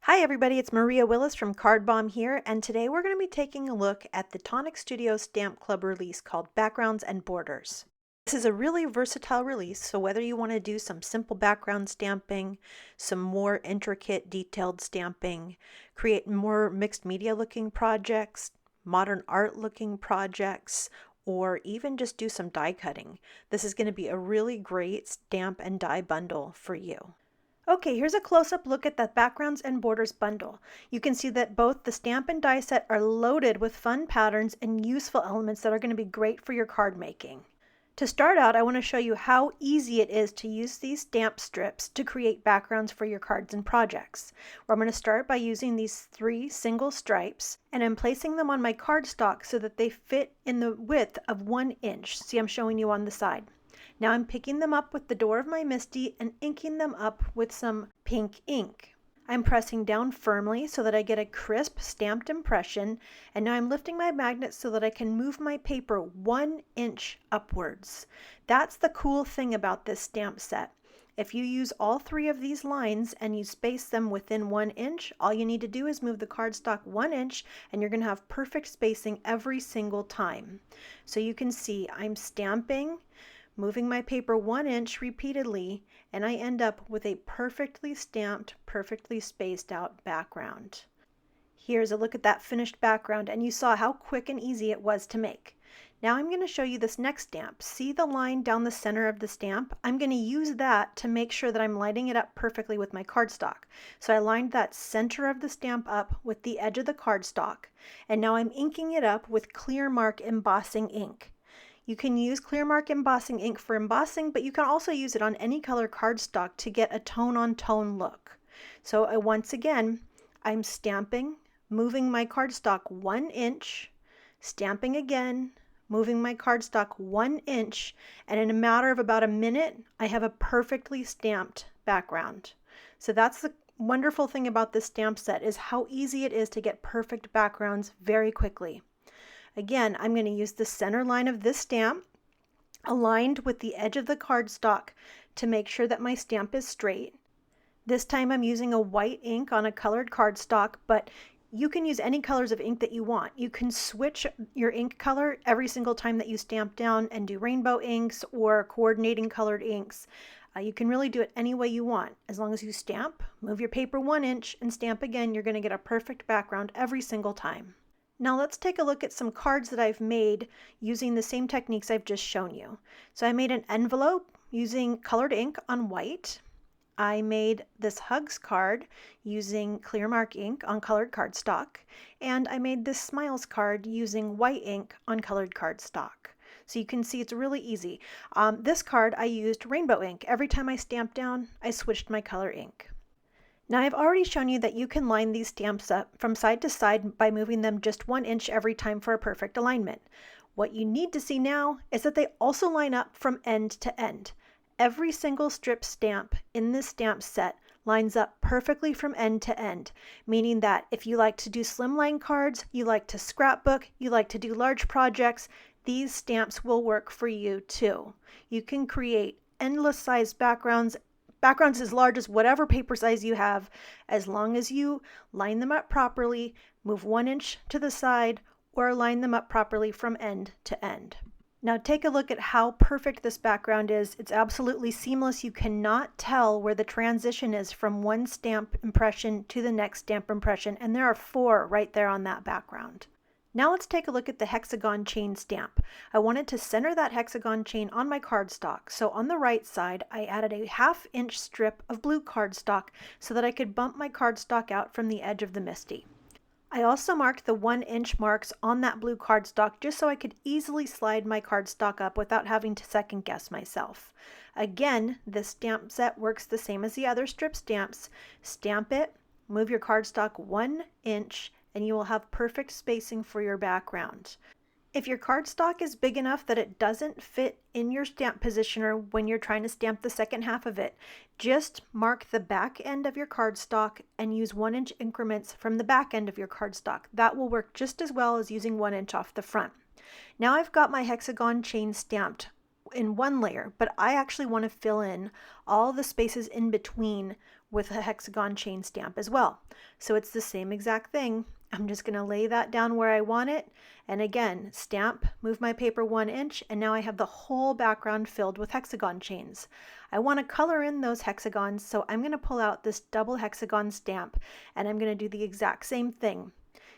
Hi everybody, it's Maria Willis from Card Bomb here, and today we're going to be taking a look at the Tonic Studio Stamp Club release called Backgrounds and Borders. This is a really versatile release, so whether you want to do some simple background stamping, some more intricate detailed stamping, create more mixed media looking projects, modern art looking projects, or even just do some die cutting, this is going to be a really great stamp and die bundle for you. Okay, here's a close-up look at the Backgrounds and Borders bundle. You can see that both the stamp and die set are loaded with fun patterns and useful elements that are going to be great for your card making. To start out, I want to show you how easy it is to use these stamp strips to create backgrounds for your cards and projects. I'm going to start by using these 3 single stripes, and I'm placing them on my cardstock so that they fit in the width of 1 inch. See, I'm showing you on the side. Now I'm picking them up with the door of my MISTI and inking them up with some pink ink. I'm pressing down firmly so that I get a crisp stamped impression, and now I'm lifting my magnet so that I can move my paper 1 inch upwards. That's the cool thing about this stamp set. If you use all 3 of these lines and you space them within 1 inch, all you need to do is move the cardstock 1 inch and you're going to have perfect spacing every single time. So you can see I'm stamping, moving my paper 1 inch repeatedly, and I end up with a perfectly stamped, perfectly spaced out background. Here's a look at that finished background, and you saw how quick and easy it was to make. Now I'm going to show you this next stamp. See the line down the center of the stamp? I'm going to use that to make sure that I'm lining it up perfectly with my cardstock. So I lined that center of the stamp up with the edge of the cardstock, and now I'm inking it up with Clear Mark Embossing ink. You can use Clear Mark Embossing ink for embossing, but you can also use it on any color cardstock to get a tone-on-tone look. So once again, I'm stamping, moving my cardstock 1 inch, stamping again, moving my cardstock 1 inch, and in a matter of about a minute, I have a perfectly stamped background. So that's the wonderful thing about this stamp set, is how easy it is to get perfect backgrounds very quickly. Again, I'm going to use the center line of this stamp aligned with the edge of the cardstock to make sure that my stamp is straight. This time I'm using a white ink on a colored cardstock, but you can use any colors of ink that you want. You can switch your ink color every single time that you stamp down and do rainbow inks or coordinating colored inks. You can really do it any way you want. As long as you stamp, move your paper 1 inch, and stamp again, you're going to get a perfect background every single time. Now let's take a look at some cards that I've made using the same techniques I've just shown you. So I made an envelope using colored ink on white. I made this hugs card using Clear Mark ink on colored cardstock. And I made this smiles card using white ink on colored cardstock. So you can see it's really easy. This card I used rainbow ink. Every time I stamped down, I switched my color ink. Now I've already shown you that you can line these stamps up from side to side by moving them just 1 inch every time for a perfect alignment. What you need to see now is that they also line up from end to end. Every single strip stamp in this stamp set lines up perfectly from end to end, meaning that if you like to do slimline cards, you like to scrapbook, you like to do large projects, these stamps will work for you too. You can create endless size backgrounds as large as whatever paper size you have, as long as you line them up properly, move 1 inch to the side, or line them up properly from end to end. Now take a look at how perfect this background is. It's absolutely seamless. You cannot tell where the transition is from one stamp impression to the next stamp impression, and there are 4 right there on that background. Now let's take a look at the hexagon chain stamp. I wanted to center that hexagon chain on my cardstock, so on the right side I added a 1/2 inch strip of blue cardstock so that I could bump my cardstock out from the edge of the MISTI. I also marked the 1 inch marks on that blue cardstock just so I could easily slide my cardstock up without having to second guess myself. Again, this stamp set works the same as the other strip stamps. Stamp it, move your cardstock 1 inch, and you will have perfect spacing for your background. If your cardstock is big enough that it doesn't fit in your stamp positioner when you're trying to stamp the second half of it, just mark the back end of your cardstock and use 1 inch increments from the back end of your cardstock. That will work just as well as using 1 inch off the front. Now I've got my hexagon chain stamped in one layer, but I actually want to fill in all the spaces in between with a hexagon chain stamp as well. So it's the same exact thing. I'm just going to lay that down where I want it, and again, stamp, move my paper 1 inch, and now I have the whole background filled with hexagon chains. I want to color in those hexagons, so I'm going to pull out this double hexagon stamp, and I'm going to do the exact same thing.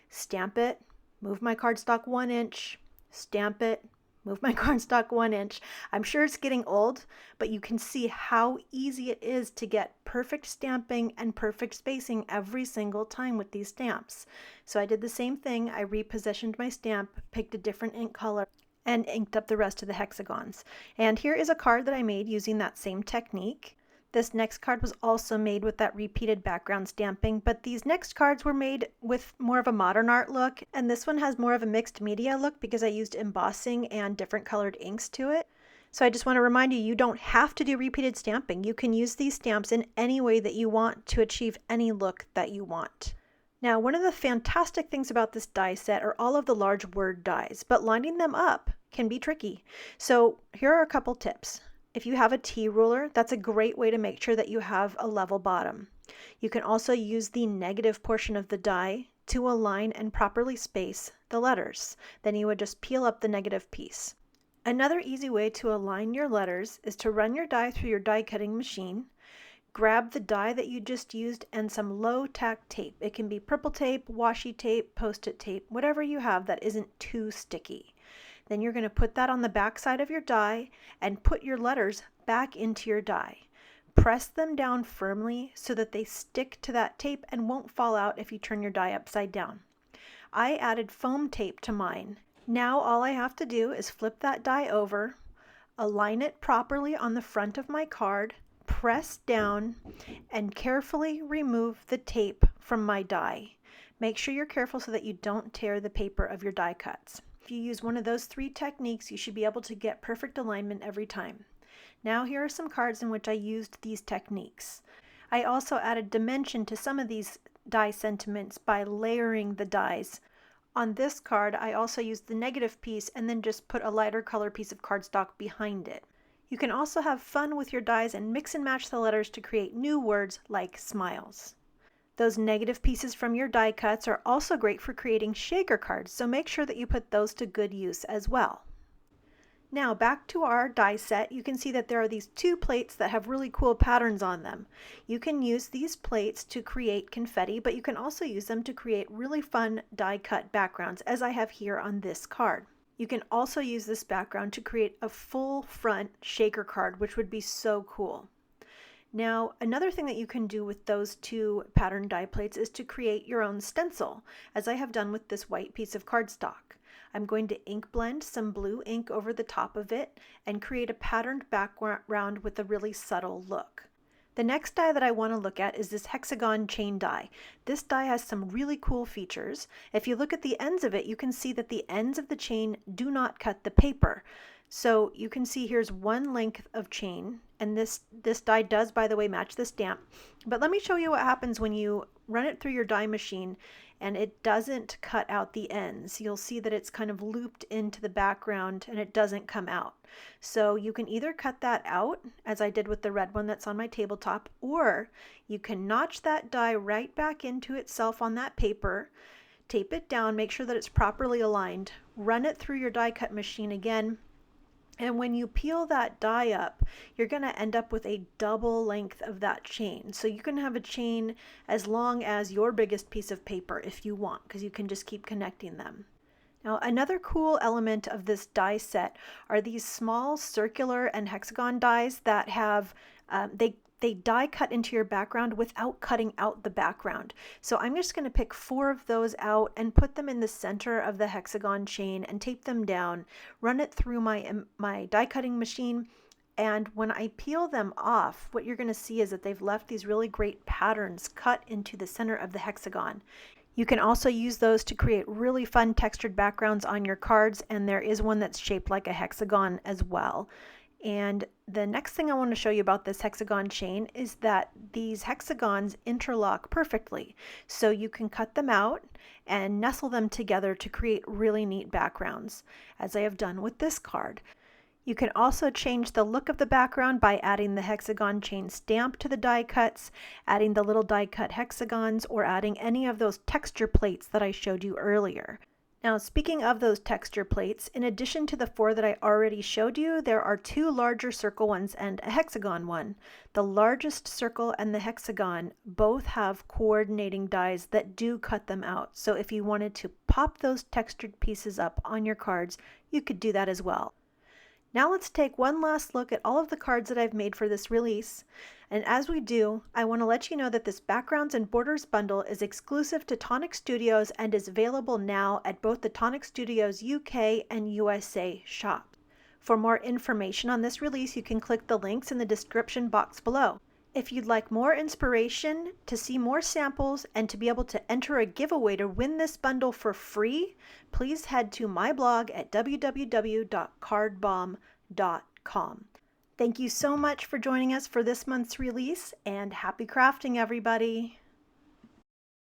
Stamp it, move my cardstock 1 inch, stamp it, move my cardstock 1 inch. I'm sure it's getting old, but you can see how easy it is to get perfect stamping and perfect spacing every single time with these stamps. So I did the same thing. I repositioned my stamp, picked a different ink color, and inked up the rest of the hexagons. And here is a card that I made using that same technique. This next card was also made with that repeated background stamping, but these next cards were made with more of a modern art look, and this one has more of a mixed media look because I used embossing and different colored inks to it. So I just want to remind you, you don't have to do repeated stamping. You can use these stamps in any way that you want to achieve any look that you want. Now, one of the fantastic things about this die set are all of the large word dies, but lining them up can be tricky. So here are a couple tips. If you have a T-ruler, that's a great way to make sure that you have a level bottom. You can also use the negative portion of the die to align and properly space the letters. Then you would just peel up the negative piece. Another easy way to align your letters is to run your die through your die cutting machine, grab the die that you just used and some low tack tape. It can be purple tape, washi tape, post-it tape, whatever you have that isn't too sticky. Then you're going to put that on the back side of your die and put your letters back into your die. Press them down firmly so that they stick to that tape and won't fall out if you turn your die upside down. I added foam tape to mine. Now all I have to do is flip that die over, align it properly on the front of my card, press down, and carefully remove the tape from my die. Make sure you're careful so that you don't tear the paper of your die cuts. If you use one of those 3 techniques, you should be able to get perfect alignment every time. Now here are some cards in which I used these techniques. I also added dimension to some of these die sentiments by layering the dies. On this card, I also used the negative piece and then just put a lighter color piece of cardstock behind it. You can also have fun with your dies and mix and match the letters to create new words like smiles. Those negative pieces from your die cuts are also great for creating shaker cards, so make sure that you put those to good use as well. Now back to our die set, you can see that there are these 2 plates that have really cool patterns on them. You can use these plates to create confetti, but you can also use them to create really fun die cut backgrounds, as I have here on this card. You can also use this background to create a full front shaker card, which would be so cool. Now, another thing that you can do with those 2 pattern die plates is to create your own stencil, as I have done with this white piece of cardstock. I'm going to ink blend some blue ink over the top of it and create a patterned background with a really subtle look. The next die that I want to look at is this hexagon chain die. This die has some really cool features. If you look at the ends of it, you can see that the ends of the chain do not cut the paper. So you can see here's one length of chain, and this die does, by the way, match the stamp. But let me show you what happens when you run it through your die machine and it doesn't cut out the ends. You'll see that it's kind of looped into the background and it doesn't come out. So you can either cut that out, as I did with the red one that's on my tabletop, or you can notch that die right back into itself on that paper, tape it down, make sure that it's properly aligned, run it through your die cut machine again, and when you peel that die up, you're going to end up with a double length of that chain. So you can have a chain as long as your biggest piece of paper if you want, because you can just keep connecting them. Now, another cool element of this die set are these small circular and hexagon dies that have, they die cut into your background without cutting out the background. So I'm just going to pick 4 of those out and put them in the center of the hexagon chain and tape them down, run it through my die cutting machine, and when I peel them off, what you're going to see is that they've left these really great patterns cut into the center of the hexagon. You can also use those to create really fun textured backgrounds on your cards, and there is one that's shaped like a hexagon as well. And the next thing I want to show you about this hexagon chain is that these hexagons interlock perfectly. So you can cut them out and nestle them together to create really neat backgrounds, as I have done with this card. You can also change the look of the background by adding the hexagon chain stamp to the die cuts, adding the little die cut hexagons, or adding any of those texture plates that I showed you earlier. Now, speaking of those texture plates, in addition to the 4 that I already showed you, there are 2 larger circle ones and a hexagon one. The largest circle and the hexagon both have coordinating dies that do cut them out. So if you wanted to pop those textured pieces up on your cards, you could do that as well. Now let's take one last look at all of the cards that I've made for this release. And as we do, I want to let you know that this Backgrounds and Borders bundle is exclusive to Tonic Studios and is available now at both the Tonic Studios UK and USA shops. For more information on this release, you can click the links in the description box below. If you'd like more inspiration, to see more samples, and to be able to enter a giveaway to win this bundle for free, please head to my blog at www.cardbomb.com. Thank you so much for joining us for this month's release, and happy crafting, everybody!